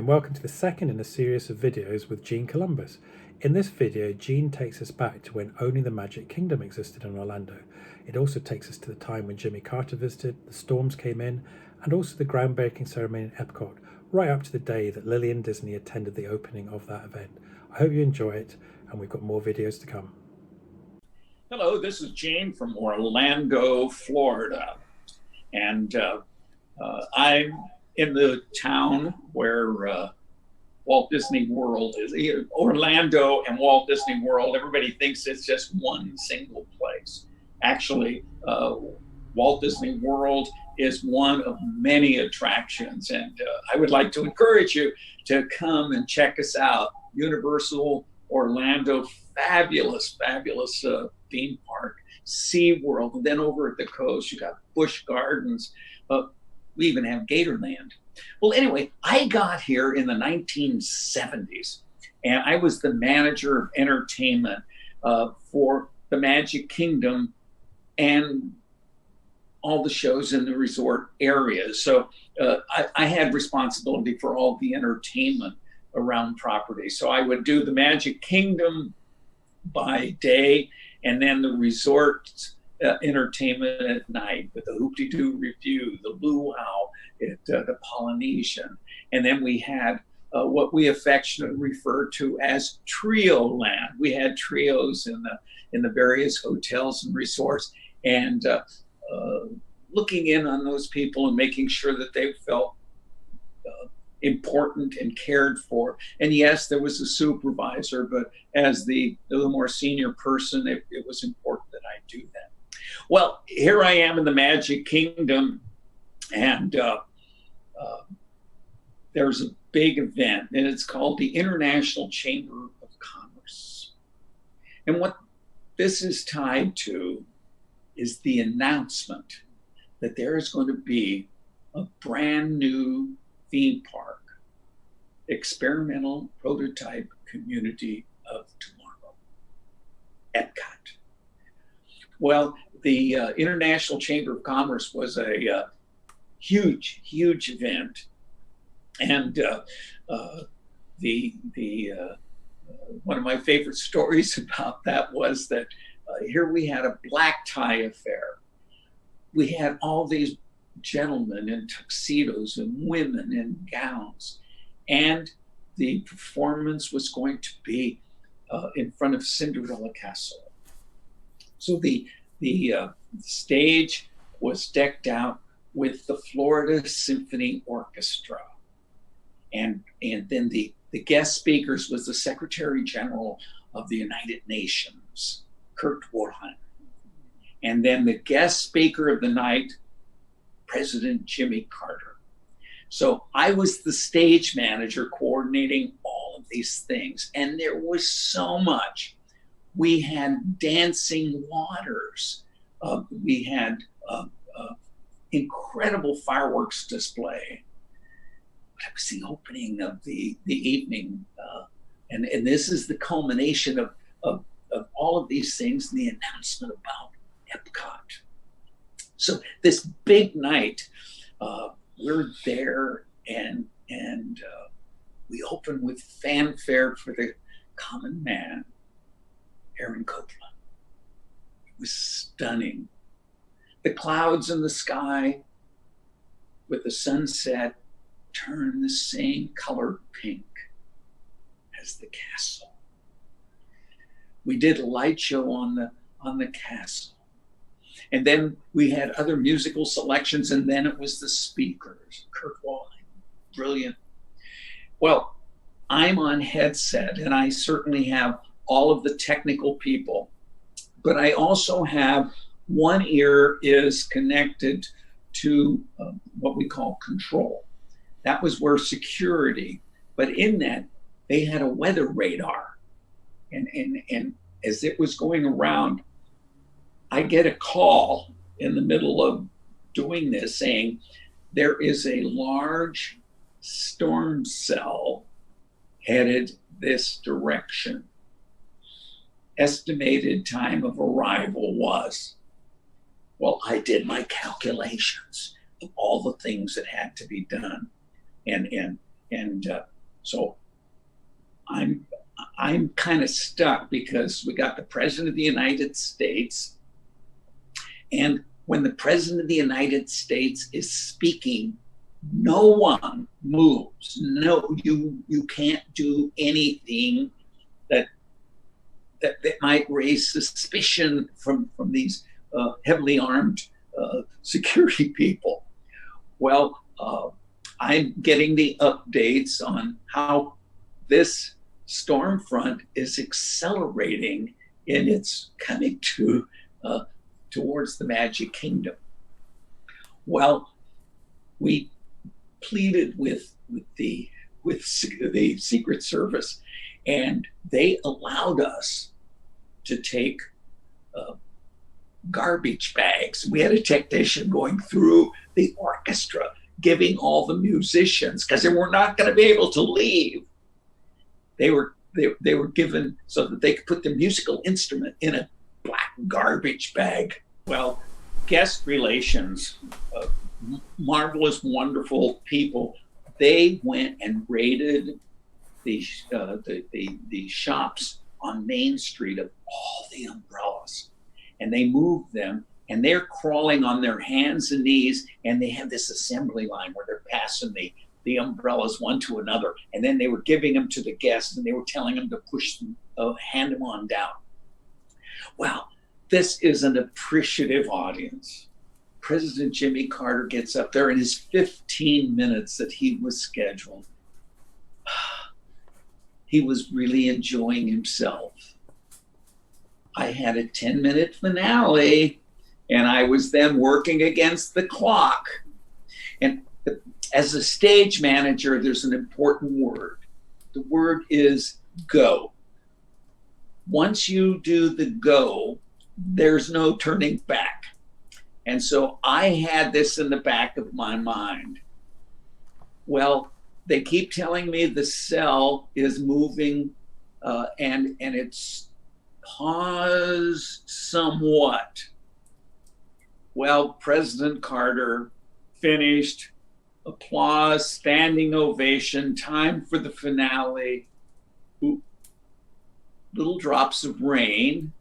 welcome to the second in a series of videos with Gene Columbus. In this video, Gene takes us back to when only the Magic Kingdom existed in Orlando. It also takes us to the time when Jimmy Carter visited, the storms came in, and also the groundbreaking ceremony in EPCOT, right up to the day that Lillian Disney attended the opening of that event. I hope you enjoy it, and we've got more videos to come. Hello, this is Gene from Orlando, Florida, and I'm in the town where Walt Disney World is. Orlando and Walt Disney World, everybody thinks it's just one single place. Actually, Walt Disney World is one of many attractions, and I would like to encourage you to come and check us out. Universal Orlando, fabulous theme park. SeaWorld, and then over at the coast, you got Busch Gardens. We even have Gatorland. Well, anyway, I got here in the 1970s, and I was the manager of entertainment for the Magic Kingdom and all the shows in the resort areas. So I had responsibility for all the entertainment around property. So I would do the Magic Kingdom by day, and then the resorts entertainment at night with the Hoop-de-Doo Review, the Luau, the Polynesian. And then we had what we affectionately refer to as Trio Land. We had trios in the various hotels and resorts, and looking in on those people and making sure that they felt important and cared for. And yes, there was a supervisor, but as the more senior person, it was important that I do that. Well, here I am in the Magic Kingdom, and there's a big event, and it's called the International Chamber of Commerce. And what this is tied to is the announcement that there is going to be a brand new theme park, experimental prototype community of tomorrow, EPCOT. Well, the International Chamber of Commerce was a huge event, and one of my favorite stories about that was that here we had a black tie affair. We had all these gentlemen in tuxedos and women in gowns, and the performance was going to be in front of Cinderella Castle. So the stage was decked out with the Florida Symphony Orchestra, and then the guest speakers was the Secretary General of the United Nations, Kurt Waldheim, and then the guest speaker of the night, President Jimmy Carter. So I was the stage manager coordinating all of these things, and there was so much. We had dancing waters. We had incredible fireworks display. It was the opening of the evening, and this is the culmination of all of these things, and the announcement about EPCOT. So this big night, we're there, and we open with fanfare for the common man, Aaron Copland. It was stunning. The clouds in the sky with the sunset turn the same color pink as the castle. We did a light show on the castle. And then we had other musical selections, and then it was the speakers, Kurt Waldheim, brilliant. Well, I'm on headset, and I certainly have all of the technical people, but I also have one ear is connected to what we call control. That was where security, but in that, they had a weather radar. And as it was going around, I get a call in the middle of doing this saying, there is a large storm cell headed this direction. Estimated time of arrival was. Well, I did my calculations of all the things that had to be done. And So I'm kind of stuck because we got the President of the United States, and when the President of the United States is speaking, no one moves. No, you can't do anything that might raise suspicion from these heavily armed security people. Well, I'm getting the updates on how this storm front is accelerating in its coming towards the Magic Kingdom. Well, we pleaded with the Secret Service, and they allowed us to take garbage bags. We had a technician going through the orchestra, giving all the musicians, because they were not going to be able to leave. They were given so that they could put the musical instrument in a black garbage bag. Well, guest relations, marvelous, wonderful people. They went and raided the shops on Main Street of all the umbrellas, and they moved them. And they're crawling on their hands and knees, and they have this assembly line where they're passing the umbrellas one to another, and then they were giving them to the guests, and they were telling them to push them, hand them on down. Well, this is an appreciative audience. President Jimmy Carter gets up there in his 15 minutes that he was scheduled. He was really enjoying himself. I had a 10-minute finale, and I was then working against the clock. And as a stage manager, there's an important word. The word is go. Once you do the go, there's no turning back. And so I had this in the back of my mind. Well, they keep telling me the cell is moving and it's paused somewhat. Well, President Carter finished, applause, standing ovation, time for the finale. Ooh, little drops of rain,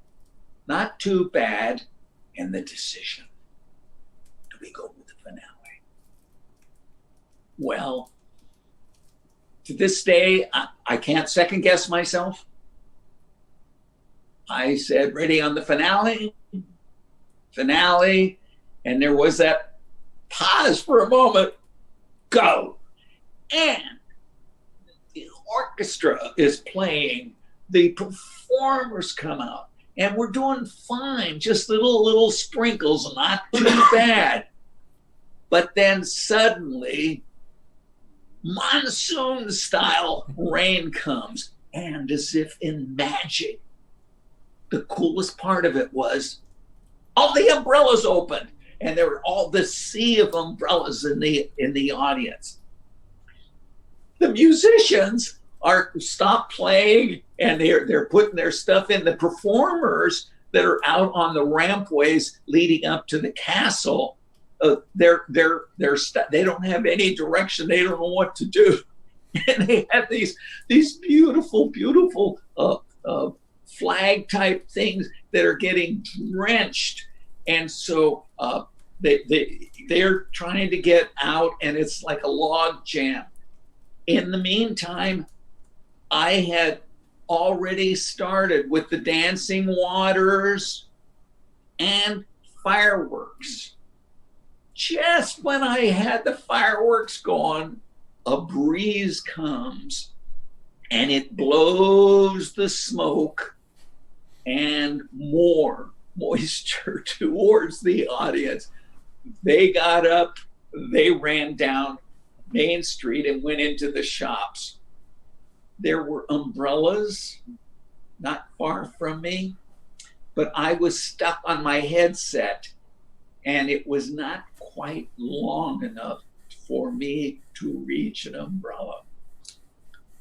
not too bad, and the decision. Do we go with the finale? Well, to this day, I can't second guess myself. I said, ready on the finale, and there was that pause for a moment, go. And the orchestra is playing, the performers come out, and we're doing fine, just little sprinkles, not too bad. But then suddenly, monsoon style rain comes, and as if in magic, the coolest part of it was all the umbrellas opened, and there were all this sea of umbrellas in the audience. The musicians are stopped playing, and they're putting their stuff in. The performers that are out on the rampways leading up to the castle, they don't have any direction. They don't know what to do, and they have these beautiful flag type things that are getting drenched, and so they're trying to get out, and it's like a log jam. In the meantime, I had already started with the dancing waters and fireworks. Just when I had the fireworks going, a breeze comes and it blows the smoke and more moisture towards the audience. They got up, they ran down Main Street and went into the shops. There were umbrellas not far from me, but I was stuck on my headset, and it was not quite long enough for me to reach an umbrella.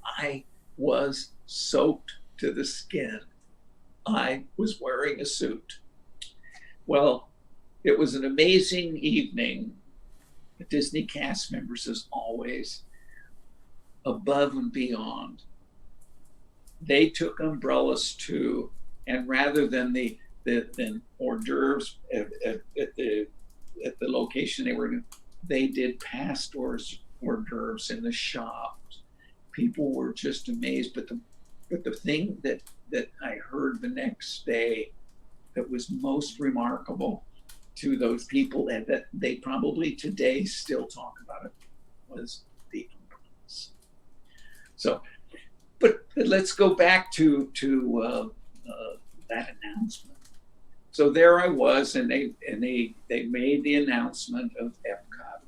I was soaked to the skin. I was wearing a suit. Well, it was an amazing evening. The Disney cast members, as always. above and beyond. They took umbrellas too, and rather than than hors d'oeuvres at the location they were in, they did past hors d'oeuvres in the shops. People were just amazed. But the thing that I heard the next day that was most remarkable to those people, and that they probably today still talk about it, was the umbrellas. So, but let's go back to that announcement. So there I was, and they made the announcement of EPCOT,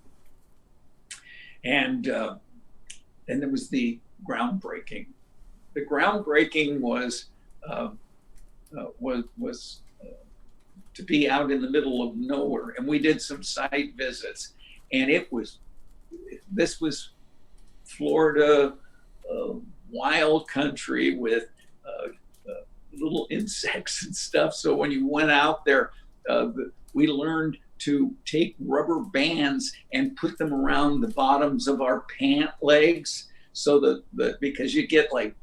and then there was the groundbreaking. The groundbreaking was to be out in the middle of nowhere, and we did some site visits, and this was Florida, wild country with little insects and stuff. So when you went out there, we learned to take rubber bands and put them around the bottoms of our pant legs, so that because you get like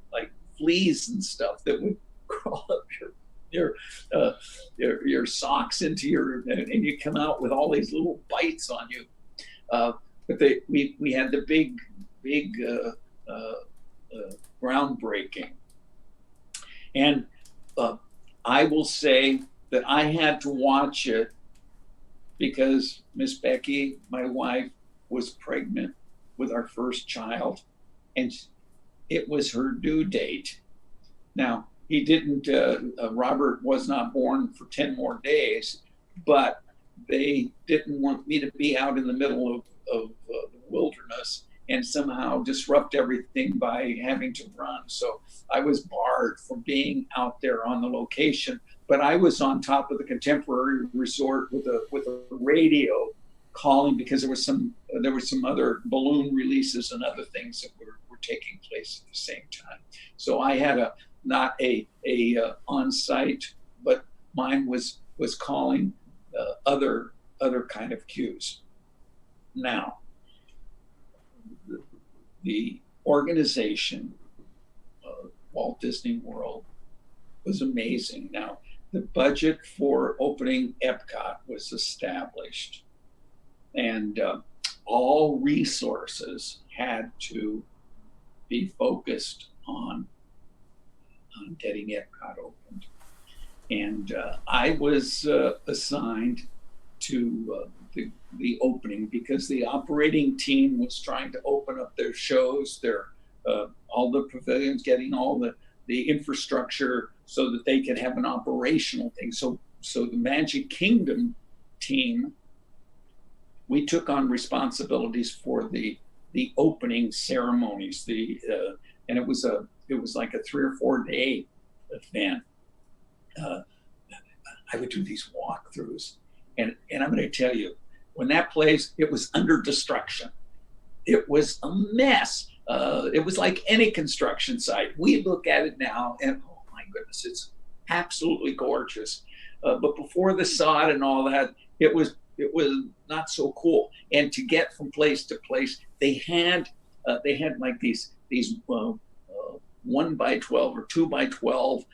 fleas and stuff that would crawl up your socks into and you come out with all these little bites on you. But we had the big groundbreaking, and I will say that I had to watch it because Miss Becky, my wife, was pregnant with our first child, and it was her due date. Now, he didn't, Robert was not born for 10 more days, but they didn't want me to be out in the middle of the wilderness and somehow disrupt everything by having to run. So I was barred from being out there on the location, but I was on top of the Contemporary Resort with a radio calling, because there was some other balloon releases and other things that were taking place at the same time. So I had not a on-site, but mine was calling other kind of cues. Now, the organization, Walt Disney World, was amazing. Now, the budget for opening EPCOT was established, and all resources had to be focused on getting EPCOT opened. And I was assigned to the opening, because the operating team was trying to open up their shows, all the pavilions, getting all the infrastructure so that they could have an operational thing. So the Magic Kingdom team, we took on responsibilities for the opening ceremonies. And it was like a 3 or 4 day event. I would do these walkthroughs, and I'm going to tell you, when that place, it was under destruction. It was a mess. It was like any construction site. We look at it now, and oh my goodness, it's absolutely gorgeous. But before the sod and all that, it was not so cool. And to get from place to place, they had like these 1 by 12 or 2 by 12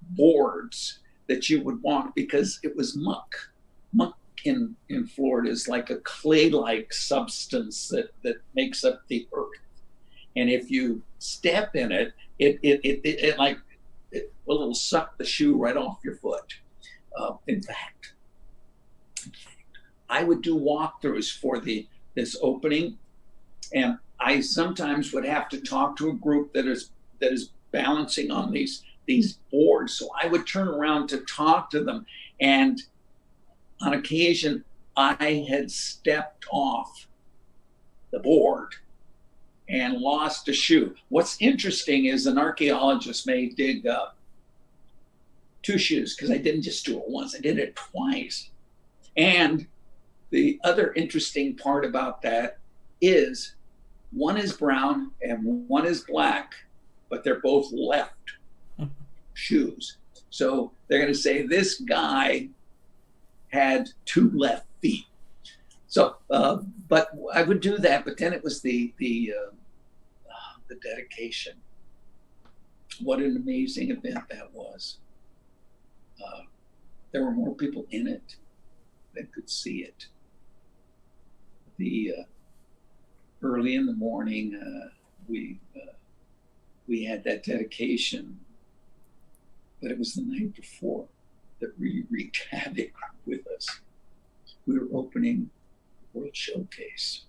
boards that you would walk, because it was muck. Muck in Florida is like a clay-like substance that makes up the earth, and if you step in it, it will suck the shoe right off your foot. In fact, I would do walkthroughs for this opening, and I sometimes would have to talk to a group that is balancing on these boards. So I would turn around to talk to them, and on occasion I had stepped off the board and lost a shoe. What's interesting is an archaeologist may dig up 2 shoes, because I didn't just do it once, I did it twice. And the other interesting part about that is one is brown and one is black, but they're both left shoes. So they're going to say this guy had 2 left feet. So, but I would do that. But then it was the the dedication. What an amazing event that was. There were more people in it than could see it. Early in the morning, we had that dedication, but it was the night before that really wreaked havoc with us. We were opening the World Showcase.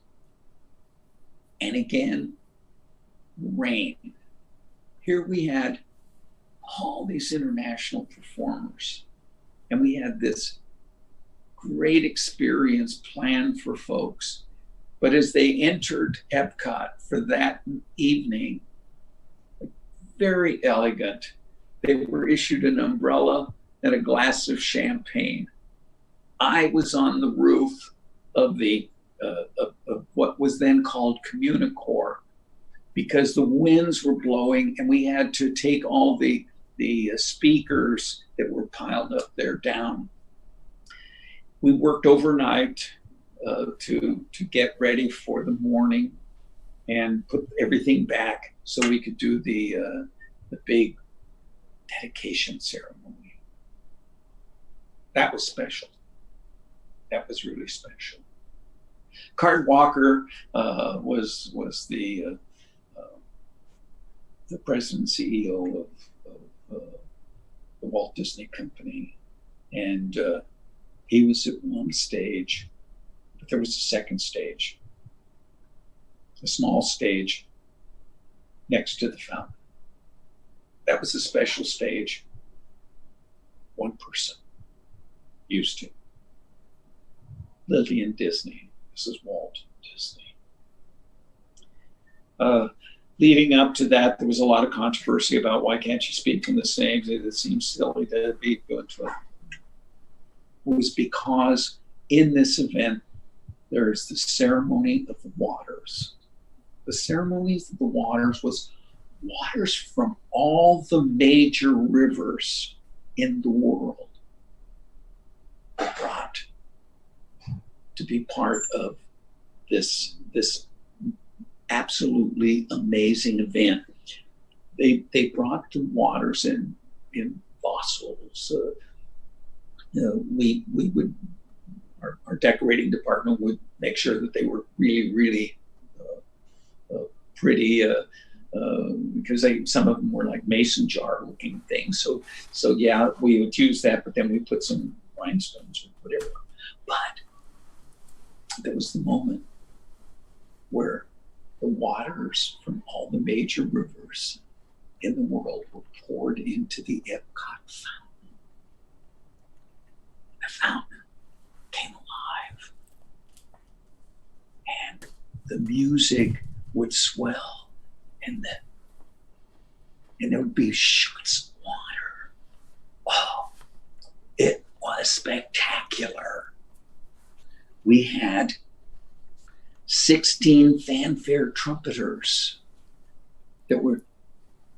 And again, rain. Here we had all these international performers, and we had this great experience planned for folks. But as they entered EPCOT for that evening, very elegant, they were issued an umbrella and a glass of champagne. I was on the roof of of what was then called Communicore, because the winds were blowing and we had to take all the speakers that were piled up there down. We worked overnight to get ready for the morning and put everything back so we could do the big dedication ceremony. That was special. That was really special. Card Walker was the president and CEO of the Walt Disney Company, and he was at one stage, but there was a second stage, a small stage next to the fountain. That was a special stage. One person used to. Lillian Disney. This is Walt Disney. Leading up to that, there was a lot of controversy about why can't you speak in the same. It seems silly to be going to it. It was because in this event, there's the ceremony of the waters. The ceremonies of the waters was waters from all the major rivers in the world were brought to be part of this absolutely amazing event. They brought the waters in fossils. We would, our decorating department would make sure that they were really, really pretty, because some of them were like mason jar looking things. So yeah, we would use that, but then we put some rhinestones or whatever. But there was the moment where the waters from all the major rivers in the world were poured into the EPCOT fountain. The fountain came alive, and the music would swell, and there would be shoots of water. Oh, it was spectacular. We had 16 fanfare trumpeters. There were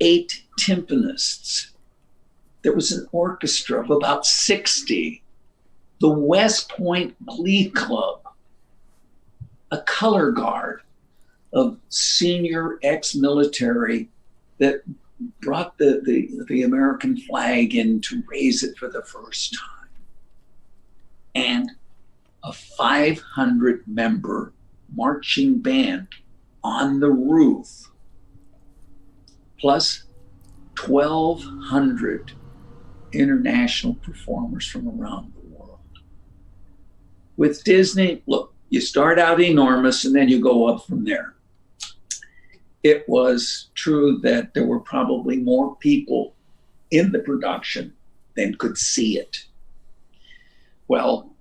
8 timpanists. There was an orchestra of about 60. The West Point Glee Club, a color guard of senior ex-military that brought the American flag in to raise it for the first time. And a 500-member marching band on the roof, plus 1,200 international performers from around the world. With Disney, look, you start out enormous and then you go up from there. It was true that there were probably more people in the production than could see it. Well,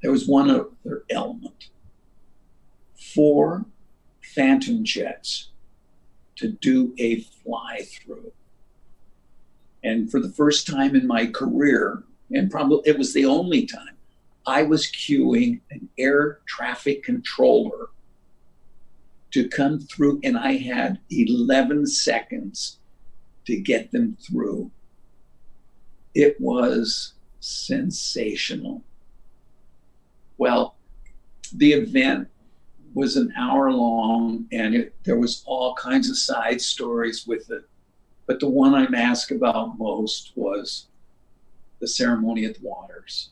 there was one other element. 4 Phantom jets to do a fly-through. And for the first time in my career, and probably it was the only time, I was queuing an air traffic controller to come through, and I had 11 seconds to get them through. It was sensational. Well, the event was an hour long, and there was all kinds of side stories with it. But the one I'm asked about most was the ceremony of the waters.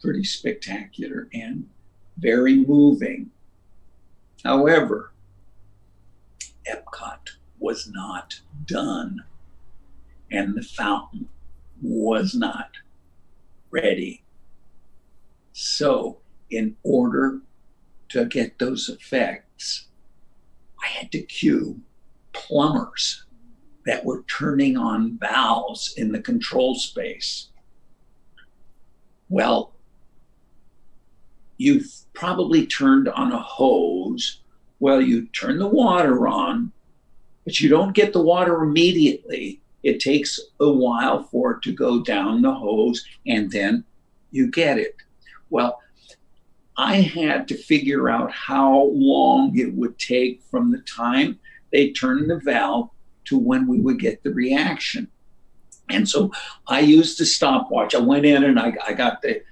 Pretty spectacular and very moving. However, EPCOT was not done, and the fountain was not ready. So in order to get those effects, I had to cue plumbers that were turning on valves in the control space. Well, you've probably turned on a hose. Well, you turn the water on, but you don't get the water immediately. It takes a while for it to go down the hose, and then you get it. Well, I had to figure out how long it would take from the time they turned the valve to when we would get the reaction. And so I used the stopwatch. I went in and I got the,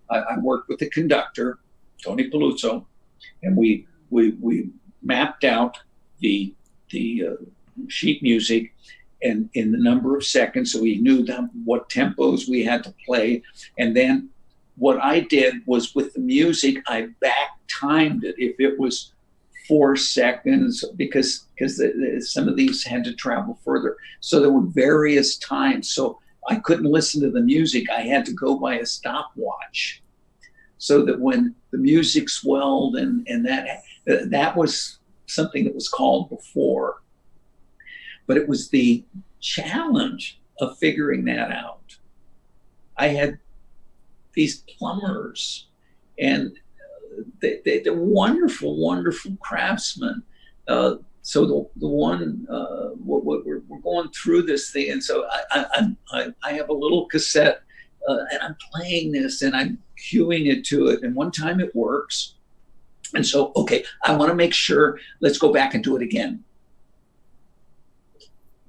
I worked with the conductor, Tony Paluzzo, and we mapped out the sheet music and in the number of seconds, so we knew what tempos we had to play. And then what I did was with the music, I back timed it. If it was 4 seconds, because some of these had to travel further. So there were various times. So I couldn't listen to the music. I had to go by a stopwatch, so that when the music swelled and that was something that was called before. But it was the challenge of figuring that out. I had these plumbers, and they're wonderful, wonderful craftsmen. So the one, we're going through this thing, and so I have a little cassette, and I'm playing this, and I'm cueing it to it, and one time it works. And so, okay, I want to make sure, let's go back and do it again.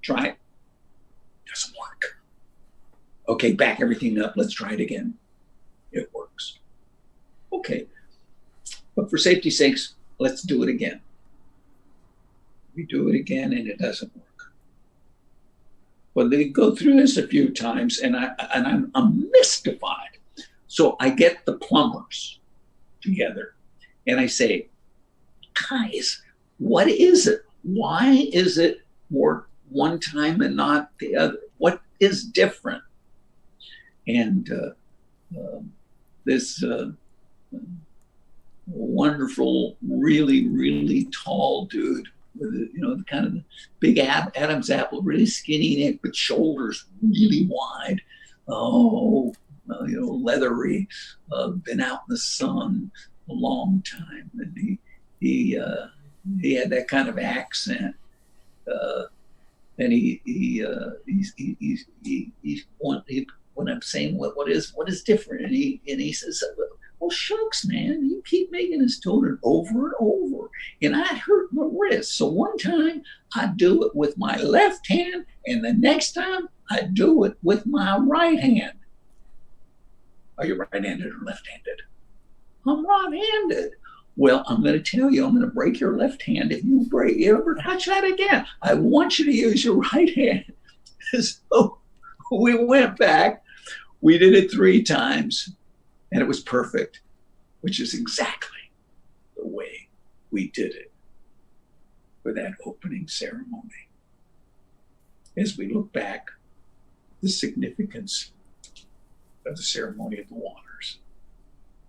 Try it. Doesn't work. Okay, back everything up. Let's try it again. It works. Okay. But for safety's sakes, let's do it again. We do it again and it doesn't work. Well, they go through this a few times and I'm mystified. So I get the plumbers together and I say, guys, what is it? Why is it work one time and not the other? What is different? And this wonderful, really, really tall dude with, the kind of big Adam's apple, really skinny neck, but shoulders really wide. Oh, leathery, been out in the sun a long time. And he had that kind of accent. And when I'm saying what is different, and he says, well, shucks, man, you keep making this tone over and over, and I hurt my wrist. So one time I do it with my left hand, and the next time I do it with my right hand. Are you right-handed or left-handed? I'm right-handed. Well, I'm going to tell you, I'm going to break your left hand. If you ever touch that again, I want you to use your right hand. So we went back. We did it 3 times, and it was perfect, which is exactly the way we did it for that opening ceremony. As we look back, the significance of the ceremony of the waters,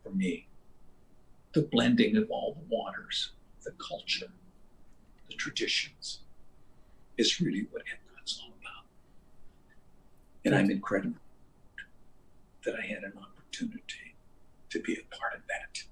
for me, the blending of all the waters, the culture, the traditions, is really what EPCOT's all about. And I'm incredibly that I had an opportunity to be a part of that.